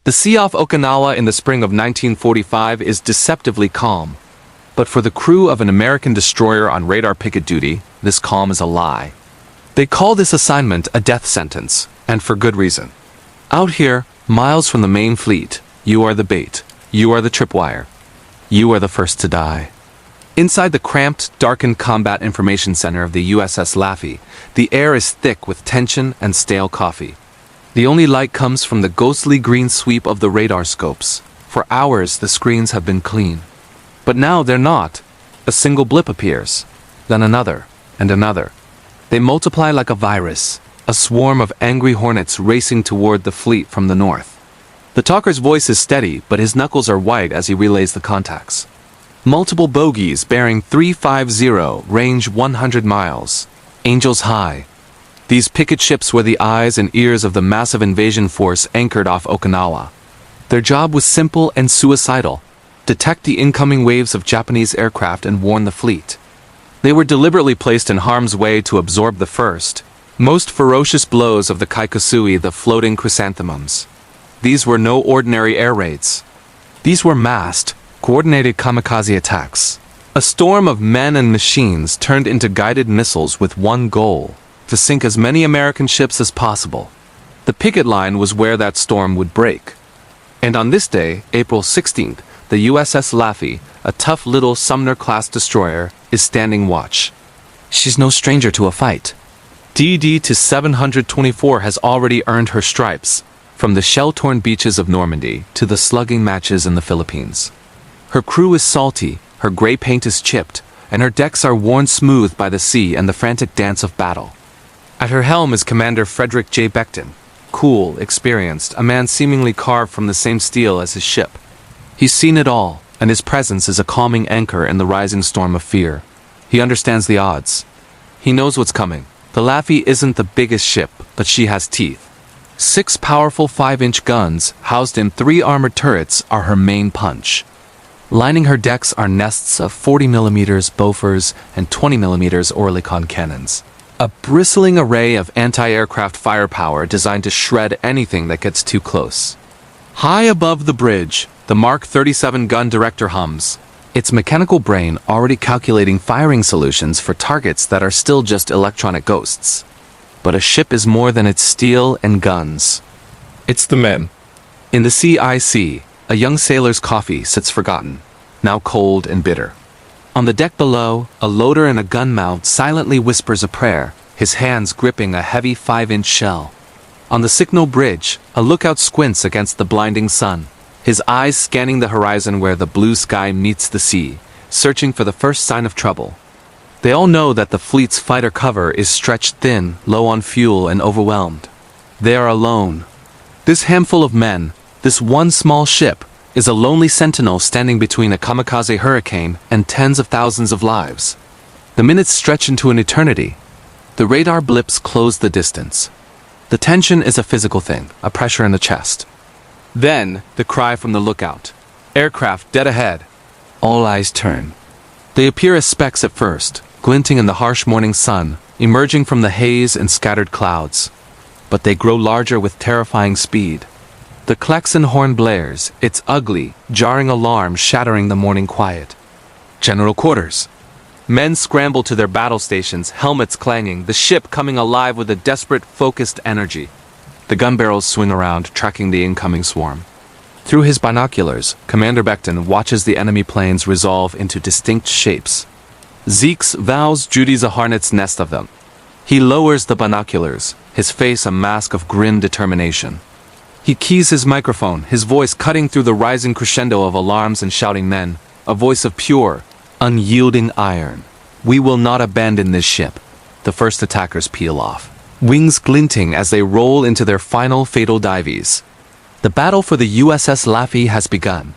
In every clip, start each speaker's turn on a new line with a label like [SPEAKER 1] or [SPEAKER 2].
[SPEAKER 1] The sea off Okinawa in the spring of 1945 is deceptively calm. But for the crew of an American destroyer on radar picket duty, this calm is a lie. They call this assignment a death sentence, and for good reason. Out here, miles from the main fleet, you are the bait, you are the tripwire. You are the first to die. Inside the cramped, darkened combat information center of the USS Laffey, the air is thick with tension and stale coffee. The only light comes from the ghostly green sweep of the radar scopes. For hours, the screens have been clean. But now they're not. A single blip appears, then another, and another. They multiply like a virus, a swarm of angry hornets racing toward the fleet from the north. The talker's voice is steady, but his knuckles are white as he relays the contacts. Multiple bogies bearing 350, range 100 miles. Angels high. These picket ships were the eyes and ears of the massive invasion force anchored off Okinawa. Their job was simple and suicidal: detect the incoming waves of Japanese aircraft and warn the fleet. They were deliberately placed in harm's way to absorb the first, most ferocious blows of the Kikusui, the floating chrysanthemums. These were no ordinary air raids. These were massed, coordinated kamikaze attacks. A storm of men and machines turned into guided missiles with one goal: to sink as many American ships as possible. The picket line was where that storm would break. And on this day, April 16th, the USS Laffey, a tough little Sumner-class destroyer, is standing watch. She's no stranger to a fight. DD to 724 has already earned her stripes, from the shell-torn beaches of Normandy to the slugging matches in the Philippines. Her crew is salty, her gray paint is chipped, and her decks are worn smooth by the sea and the frantic dance of battle. At her helm is Commander Frederick J. Becton, cool, experienced, a man seemingly carved from the same steel as his ship. He's seen it all, and his presence is a calming anchor in the rising storm of fear. He understands the odds. He knows what's coming. The Laffey isn't the biggest ship, but she has teeth. 6 powerful 5-inch guns, housed in 3 armored turrets, are her main punch. Lining her decks are nests of 40mm Bofors and 20mm Oerlikon cannons. A bristling array of anti-aircraft firepower designed to shred anything that gets too close. High above the bridge, the Mark 37 gun director hums, its mechanical brain already calculating firing solutions for targets that are still just electronic ghosts. But a ship is more than its steel and guns. It's the men. In the CIC, a young sailor's coffee sits forgotten, now cold and bitter. On the deck below, a loader in a gun mount silently whispers a prayer, his hands gripping a heavy 5-inch shell. On the signal bridge, a lookout squints against the blinding sun, his eyes scanning the horizon where the blue sky meets the sea, searching for the first sign of trouble. They all know that the fleet's fighter cover is stretched thin, low on fuel, and overwhelmed. They are alone. This handful of men, this one small ship, is a lonely sentinel standing between a kamikaze hurricane and tens of thousands of lives. The minutes stretch into an eternity. The radar blips close the distance. The tension is a physical thing, a pressure in the chest. Then, the cry from the lookout. Aircraft dead ahead. All eyes turn. They appear as specks at first, glinting in the harsh morning sun, emerging from the haze and scattered clouds. But they grow larger with terrifying speed. The klaxon horn blares, its ugly, jarring alarm shattering the morning quiet. General quarters. Men scramble to their battle stations, helmets clanging, the ship coming alive with a desperate, focused energy. The gun barrels swing around, tracking the incoming swarm. Through his binoculars, Commander Becton watches the enemy planes resolve into distinct shapes. Zeke's vows Judy's a hornet's nest of them. He lowers the binoculars, his face a mask of grim determination. He keys his microphone, his voice cutting through the rising crescendo of alarms and shouting men, a voice of pure, unyielding iron. We will not abandon this ship. The first attackers peel off, wings glinting as they roll into their final fatal dives. The battle for the USS Laffey has begun.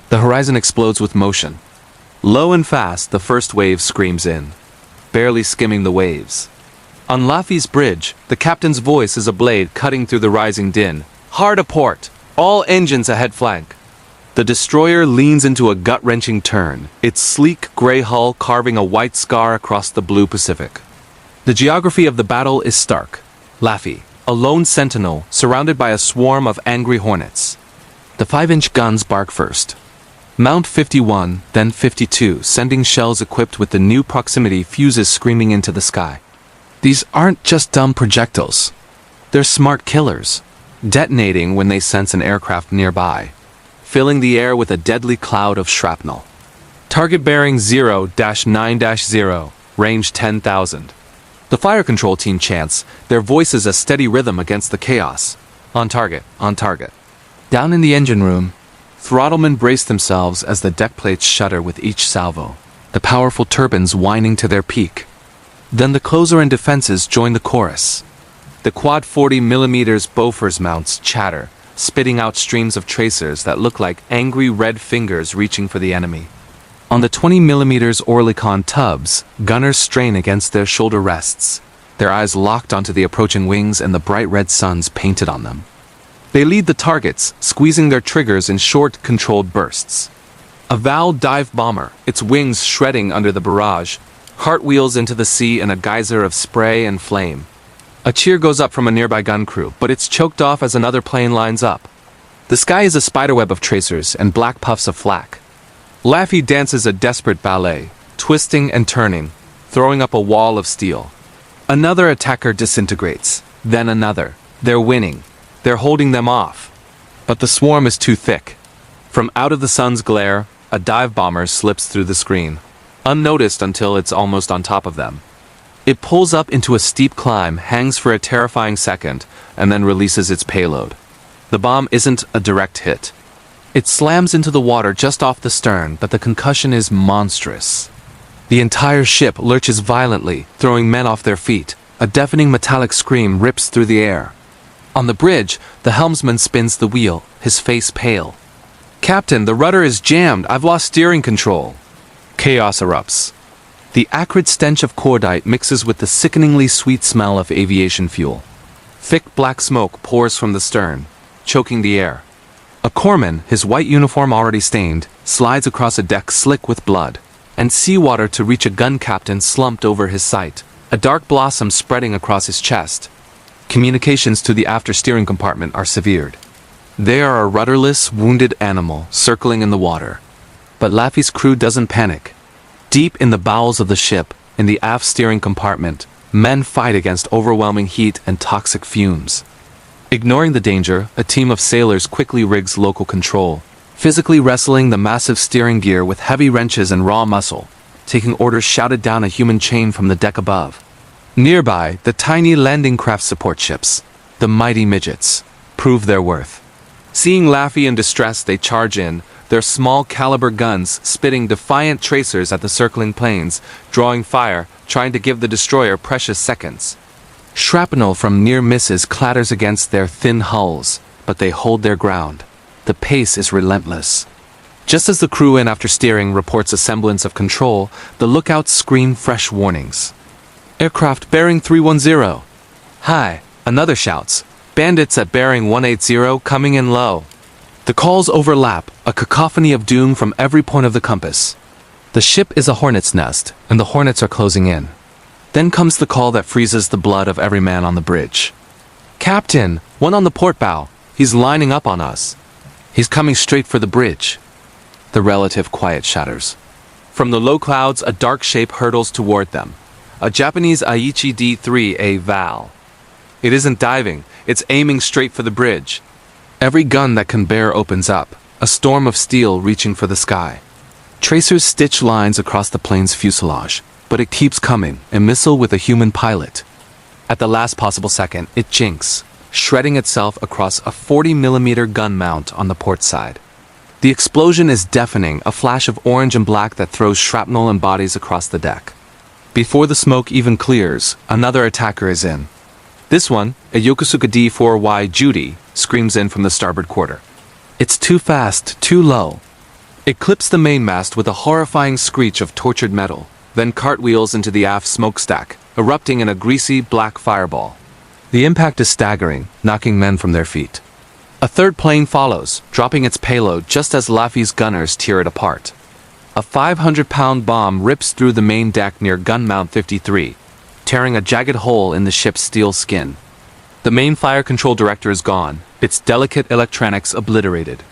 [SPEAKER 1] The horizon explodes with motion. Low and fast, the first wave screams in, barely skimming the waves. On Laffey's bridge, the captain's voice is a blade cutting through the rising din. Hard a port! All engines ahead flank! The destroyer leans into a gut-wrenching turn, its sleek gray hull carving a white scar across the blue Pacific. The geography of the battle is stark. Laffey, a lone sentinel, surrounded by a swarm of angry hornets. The 5-inch guns bark first. Mount 51, then 52, sending shells equipped with the new proximity fuses screaming into the sky. These aren't just dumb projectiles. They're smart killers, detonating when they sense an aircraft nearby, filling the air with a deadly cloud of shrapnel. Target bearing 0-9-0, range 10,000. The fire control team chants, their voices a steady rhythm against the chaos. On target, on target. Down in the engine room, throttlemen brace themselves as the deck plates shudder with each salvo, the powerful turbines whining to their peak. Then the closer and defenses join the chorus. The quad 40mm Bofors mounts chatter, spitting out streams of tracers that look like angry red fingers reaching for the enemy. On the 20mm Oerlikon tubs, gunners strain against their shoulder rests, their eyes locked onto the approaching wings and the bright red suns painted on them. They lead the targets, squeezing their triggers in short, controlled bursts. A Val dive bomber, its wings shredding under the barrage, cartwheels into the sea in a geyser of spray and flame. A cheer goes up from a nearby gun crew, but it's choked off as another plane lines up. The sky is a spiderweb of tracers and black puffs of flak. Laffey dances a desperate ballet, twisting and turning, throwing up a wall of steel. Another attacker disintegrates, then another. They're winning. They're holding them off. But the swarm is too thick. From out of the sun's glare, a dive bomber slips through the screen, unnoticed until it's almost on top of them. It pulls up into a steep climb, hangs for a terrifying second, and then releases its payload. The bomb isn't a direct hit. It slams into the water just off the stern, but the concussion is monstrous. The entire ship lurches violently, throwing men off their feet. A deafening metallic scream rips through the air. On the bridge, the helmsman spins the wheel, his face pale. "Captain, the rudder is jammed. I've lost steering control." Chaos erupts. The acrid stench of cordite mixes with the sickeningly sweet smell of aviation fuel. Thick black smoke pours from the stern, choking the air. A corpsman, his white uniform already stained, slides across a deck slick with blood, and seawater to reach a gun captain slumped over his sight, a dark blossom spreading across his chest. Communications to the after steering compartment are severed. They are a rudderless, wounded animal circling in the water. But Laffey's crew doesn't panic. Deep in the bowels of the ship, in the aft steering compartment, men fight against overwhelming heat and toxic fumes. Ignoring the danger, a team of sailors quickly rigs local control, physically wrestling the massive steering gear with heavy wrenches and raw muscle, taking orders shouted down a human chain from the deck above. Nearby, the tiny landing craft support ships, the mighty midgets, prove their worth. Seeing Laffey in distress, they charge in, their small caliber guns spitting defiant tracers at the circling planes, drawing fire, trying to give the destroyer precious seconds. Shrapnel from near misses clatters against their thin hulls, but they hold their ground. The pace is relentless. Just as the crew in after steering reports a semblance of control, the lookouts scream fresh warnings. "Aircraft bearing 310. Hi," another shouts. "Bandits at bearing 180 coming in low." The calls overlap, a cacophony of doom from every point of the compass. The ship is a hornet's nest, and the hornets are closing in. Then comes the call that freezes the blood of every man on the bridge. "Captain, one on the port bow. He's lining up on us. He's coming straight for the bridge." The relative quiet shatters. From the low clouds, a dark shape hurtles toward them. A Japanese Aichi D-3A Val. It isn't diving, it's aiming straight for the bridge. Every gun that can bear opens up, a storm of steel reaching for the sky. Tracers stitch lines across the plane's fuselage, but it keeps coming, a missile with a human pilot. At the last possible second, it jinks, shredding itself across a 40mm gun mount on the port side. The explosion is deafening, a flash of orange and black that throws shrapnel and bodies across the deck. Before the smoke even clears, another attacker is in. This one, a Yokosuka D-4Y Judy, screams in from the starboard quarter. It's too fast, too low. It clips the mainmast with a horrifying screech of tortured metal, then cartwheels into the aft smokestack, erupting in a greasy, black fireball. The impact is staggering, knocking men from their feet. A third plane follows, dropping its payload just as Laffey's gunners tear it apart. A 500-pound bomb rips through the main deck near gun mount 53, tearing a jagged hole in the ship's steel skin. The main fire control director is gone, its delicate electronics obliterated.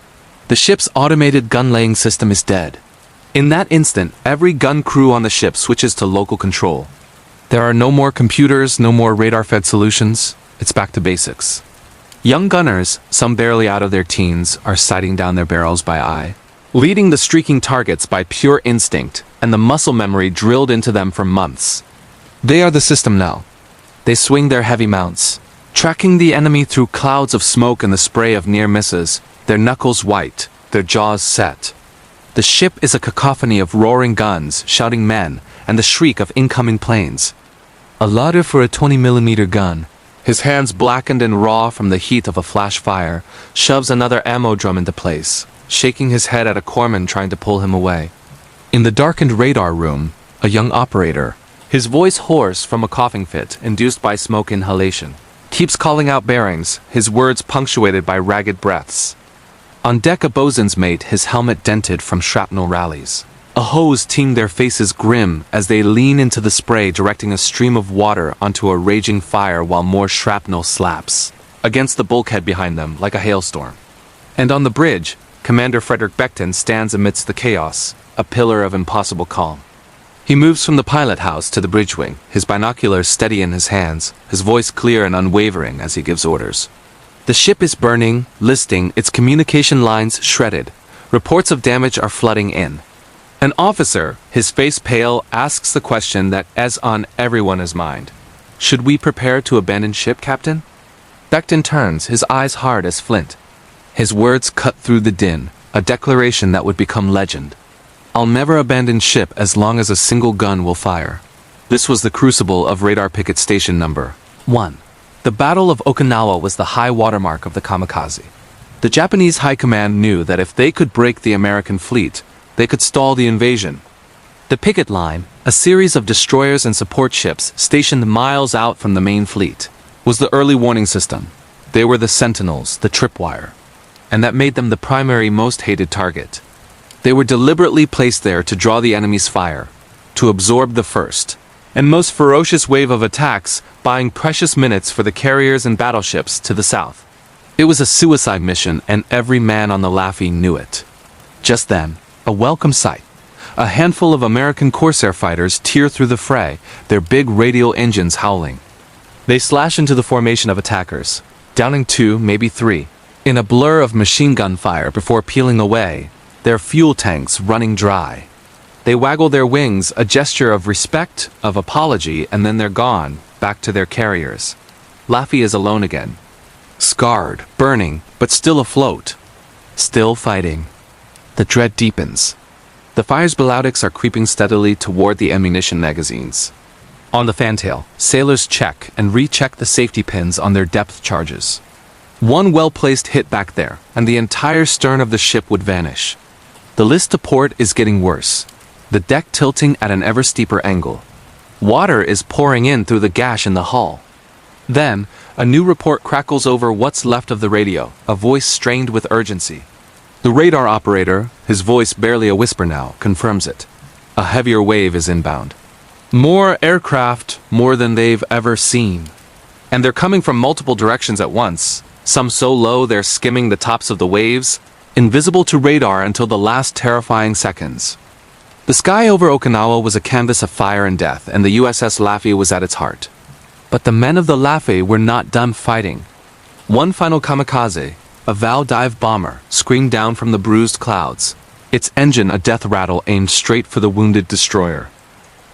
[SPEAKER 1] The ship's automated gun-laying system is dead. In that instant, every gun crew on the ship switches to local control. There are no more computers, no more radar-fed solutions. It's back to basics. Young gunners, some barely out of their teens, are sighting down their barrels by eye, leading the streaking targets by pure instinct and the muscle memory drilled into them for months. They are the system now. They swing their heavy mounts, tracking the enemy through clouds of smoke and the spray of near misses, their knuckles white, their jaws set. The ship is a cacophony of roaring guns, shouting men, and the shriek of incoming planes. A ladder for a 20mm gun, his hands blackened and raw from the heat of a flash fire, shoves another ammo drum into place, shaking his head at a corpsman trying to pull him away. In the darkened radar room, a young operator, his voice hoarse from a coughing fit induced by smoke inhalation, keeps calling out bearings, his words punctuated by ragged breaths. On deck, a bosun's mate, his helmet dented from shrapnel rallies. A hose teamed their faces grim as they lean into the spray, directing a stream of water onto a raging fire while more shrapnel slaps against the bulkhead behind them like a hailstorm. And on the bridge, Commander Frederick Becton stands amidst the chaos, a pillar of impossible calm. He moves from the pilot house to the bridge wing, his binoculars steady in his hands, his voice clear and unwavering as he gives orders. The ship is burning, listing, its communication lines shredded. Reports of damage are flooding in. An officer, his face pale, asks the question that is on everyone's mind. Should we prepare to abandon ship, Captain? Becton turns, his eyes hard as flint. His words cut through the din, a declaration that would become legend. I'll never abandon ship as long as a single gun will fire. This was the crucible of Radar Picket Station number 1. The Battle of Okinawa was the high watermark of the Kamikaze. The Japanese High Command knew that if they could break the American fleet, they could stall the invasion. The Picket Line, a series of destroyers and support ships stationed miles out from the main fleet, was the early warning system. They were the sentinels, the tripwire, and that made them the primary most hated target. They were deliberately placed there to draw the enemy's fire, to absorb the first and most ferocious wave of attacks, buying precious minutes for the carriers and battleships to the south. It was a suicide mission, and every man on the Laffey knew it. Just then, a welcome sight. A handful of American Corsair fighters tear through the fray, their big radial engines howling. They slash into the formation of attackers, downing 2, maybe 3, in a blur of machine gun fire before peeling away, their fuel tanks running dry. They waggle their wings, a gesture of respect, of apology, and then they're gone, back to their carriers. Laffey is alone again. Scarred, burning, but still afloat. Still fighting. The dread deepens. The fires Balaudics are creeping steadily toward the ammunition magazines. On the fantail, sailors check and recheck the safety pins on their depth charges. One well-placed hit back there, and the entire stern of the ship would vanish. The list to port is getting worse. The deck tilting at an ever steeper angle. Water is pouring in through the gash in the hull. Then, a new report crackles over what's left of the radio, a voice strained with urgency. The radar operator, his voice barely a whisper now, confirms it. A heavier wave is inbound. More aircraft, more than they've ever seen. And they're coming from multiple directions at once, some so low they're skimming the tops of the waves, invisible to radar until the last terrifying seconds. The sky over Okinawa was a canvas of fire and death, and the USS Laffey was at its heart. But the men of the Laffey were not done fighting. One final kamikaze, a Val dive bomber, screamed down from the bruised clouds, its engine a death rattle aimed straight for the wounded destroyer.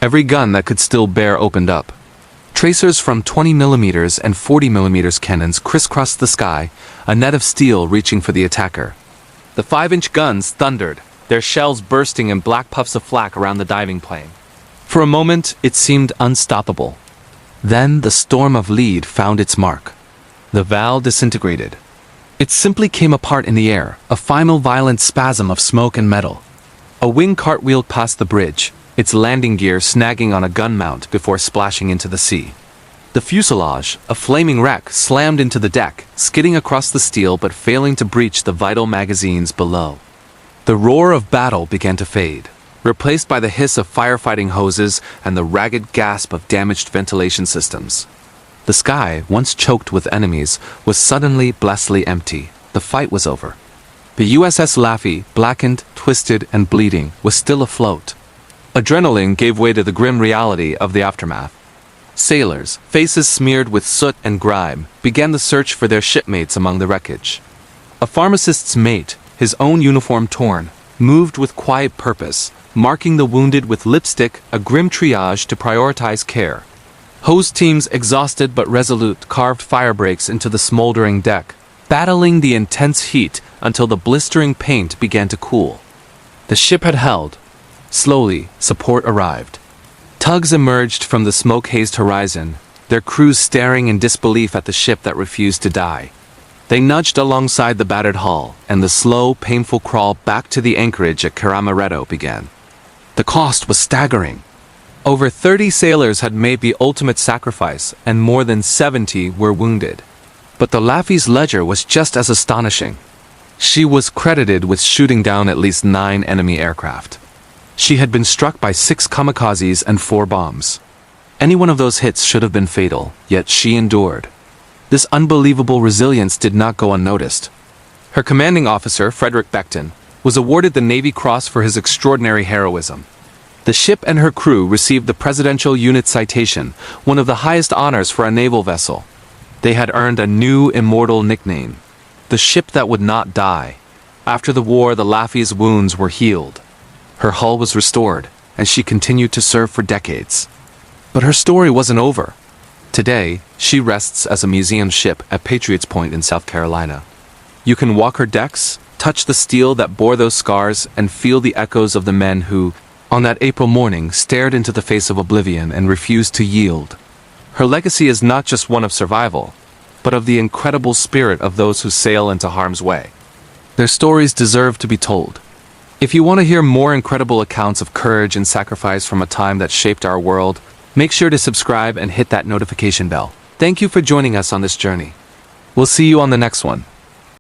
[SPEAKER 1] Every gun that could still bear opened up. Tracers from 20mm and 40mm cannons crisscrossed the sky, a net of steel reaching for the attacker. The 5-inch guns thundered, their shells bursting in black puffs of flak around the diving plane. For a moment, it seemed unstoppable. Then the storm of lead found its mark. The Val disintegrated. It simply came apart in the air, a final violent spasm of smoke and metal. A wing cartwheeled past the bridge, its landing gear snagging on a gun mount before splashing into the sea. The fuselage, a flaming wreck, slammed into the deck, skidding across the steel but failing to breach the vital magazines below. The roar of battle began to fade, replaced by the hiss of firefighting hoses and the ragged gasp of damaged ventilation systems. The sky, once choked with enemies, was suddenly blessedly empty. The fight was over. The USS Laffey, blackened, twisted, and bleeding, was still afloat. Adrenaline gave way to the grim reality of the aftermath. Sailors, faces smeared with soot and grime, began the search for their shipmates among the wreckage. A pharmacist's mate, his own uniform torn, moved with quiet purpose, marking the wounded with lipstick, a grim triage to prioritize care. Hose teams, exhausted but resolute, carved fire breaks into the smoldering deck, battling the intense heat until the blistering paint began to cool. The ship had held. Slowly, support arrived. Tugs emerged from the smoke-hazed horizon, their crews staring in disbelief at the ship that refused to die. They nudged alongside the battered hull, and the slow, painful crawl back to the anchorage at Kerama Retto began. The cost was staggering. Over 30 sailors had made the ultimate sacrifice, and more than 70 were wounded. But the Laffey's ledger was just as astonishing. She was credited with shooting down at least 9 enemy aircraft. She had been struck by 6 kamikazes and 4 bombs. Any one of those hits should have been fatal, yet she endured. This unbelievable resilience did not go unnoticed. Her commanding officer, Frederick Becton, was awarded the Navy Cross for his extraordinary heroism. The ship and her crew received the Presidential Unit Citation, one of the highest honors for a naval vessel. They had earned a new immortal nickname, the ship that would not die. After the war, the Laffey's wounds were healed. Her hull was restored, and she continued to serve for decades. But her story wasn't over. Today, she rests as a museum ship at Patriots Point in South Carolina. You can walk her decks, touch the steel that bore those scars, and feel the echoes of the men who, on that April morning, stared into the face of oblivion and refused to yield. Her legacy is not just one of survival, but of the incredible spirit of those who sail into harm's way. Their stories deserve to be told. If you want to hear more incredible accounts of courage and sacrifice from a time that shaped our world, make sure to subscribe and hit that notification bell. Thank you for joining us on this journey. We'll see you on the next one.